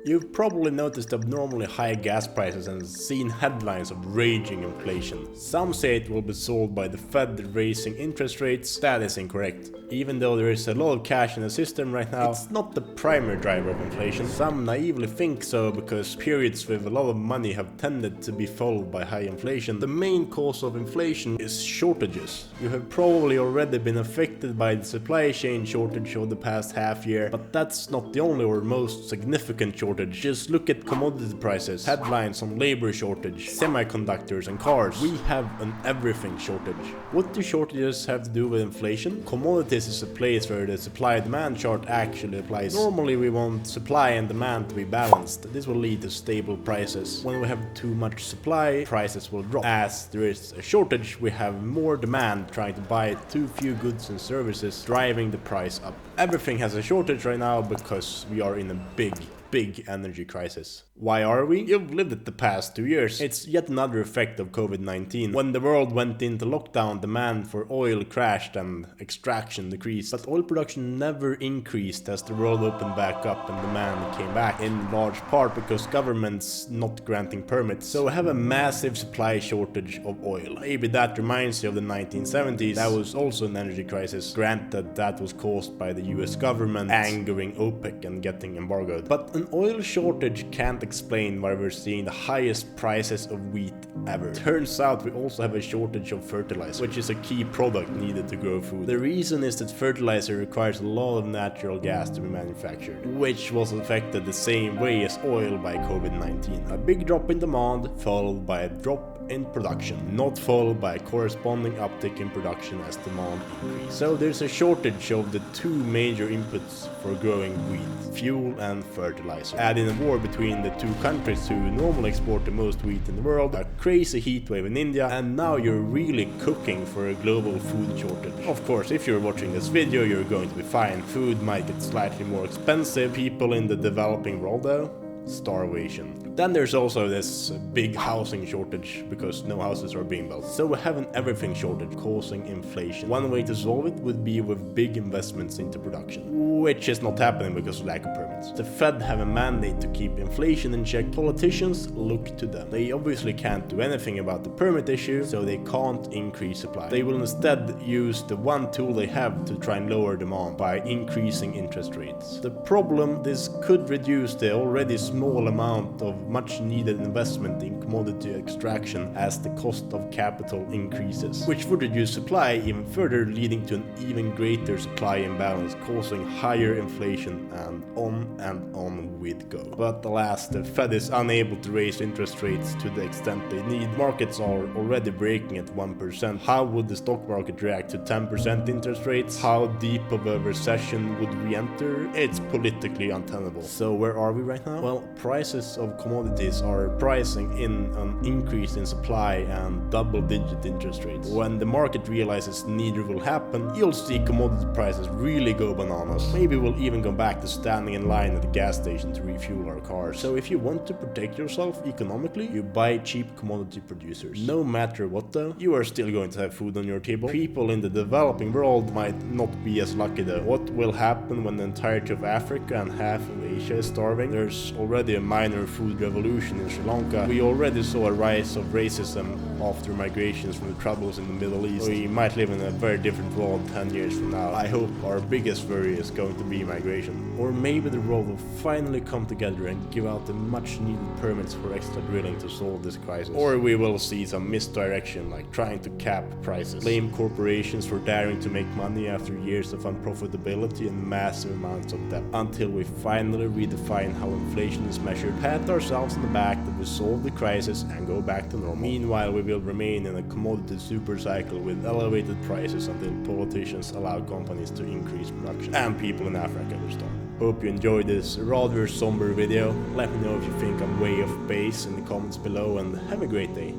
You've probably noticed abnormally high gas prices and seen headlines of raging inflation. Some say it will be solved by the Fed raising interest rates. That is incorrect. Even though there is a lot of cash in the system right now, it's not the primary driver of inflation. Some naively think so because periods with a lot of money have tended to be followed by high inflation. The main cause of inflation is shortages. You have probably already been affected by the supply chain shortage over the past half year, but that's not the only or most significant shortage. Just look at commodity prices, headlines on labor shortage, semiconductors and cars. We have an everything shortage. What do shortages have to do with inflation? Commodities is a place where the supply-demand chart actually applies. Normally we want supply and demand to be balanced. This will lead to stable prices. When we have too much supply, prices will drop. As there is a shortage, we have more demand trying to buy too few goods and services, driving the price up. Everything has a shortage right now because we are in a big energy crisis. Why are we? You've lived it the past 2 years. It's yet another effect of COVID-19. When the world went into lockdown, demand for oil crashed and extraction decreased. But oil production never increased as the world opened back up and demand came back, in large part because governments not granting permits. So we have a massive supply shortage of oil. Maybe that reminds you of the 1970s. That was also an energy crisis. Granted, that was caused by the US government angering OPEC and getting embargoed. But an oil shortage can't explain why we're seeing the highest prices of wheat ever. Turns out we also have a shortage of fertilizer, which is a key product needed to grow food. The reason is that fertilizer requires a lot of natural gas to be manufactured, which was affected the same way as oil by COVID-19. A big drop in demand followed by a drop in production, not followed by a corresponding uptick in production as demand increased. So there's a shortage of the two major inputs for growing wheat, fuel and fertilizer. Add in a war between the two countries who normally export the most wheat in the world, a crazy heat wave in India, and now you're really cooking for a global food shortage. Of course, if you're watching this video, you're going to be fine. Food might get slightly more expensive. People in the developing world though, starvation. Then there's also this big housing shortage because no houses are being built. So we have an everything shortage causing inflation. One way to solve it would be with big investments into production, which is not happening because of lack of permits. The Fed have a mandate to keep inflation in check. Politicians look to them. They obviously can't do anything about the permit issue, so they can't increase supply. They will instead use the one tool they have to try and lower demand by increasing interest rates. The problem, this could reduce the already small amount of much needed investment in commodity extraction as the cost of capital increases, which would reduce supply even further, leading to an even greater supply imbalance, causing higher inflation, and on we'd go. But alas, the Fed is unable to raise interest rates to the extent they need. Markets are already breaking at 1%. How would the stock market react to 10% interest rates? How deep of a recession would we enter? It's politically untenable. So where are we right now? Well, prices of commodities are pricing in an increase in supply and double-digit interest rates. When the market realizes neither will happen, you'll see commodity prices really go bananas. Maybe we'll even go back to standing in line at the gas station to refuel our cars. So if you want to protect yourself economically, you buy cheap commodity producers. No matter what though, you are still going to have food on your table. People in the developing world might not be as lucky though. What will happen when the entirety of Africa and half of Asia is starving? There's already a minor food revolution in Sri Lanka. We already saw a rise of racism after migrations from the troubles in the Middle East. We might live in a very different world 10 years from now. I hope our biggest worry is going to be migration. Or maybe the world will finally come together and give out the much needed permits for extra drilling to solve this crisis. Or we will see some misdirection, like trying to cap prices, blame corporations for daring to make money after years of unprofitability and massive amounts of debt, until we finally redefine how inflation is measured, pat ourselves on the back that we solved the crisis and go back to normal. Meanwhile, we will remain in a commodity super cycle with elevated prices until politicians allow companies to increase production and people in Africa will starve. Hope you enjoyed this rather somber video. Let me know if you think I'm way off base in the comments below, and have a great day.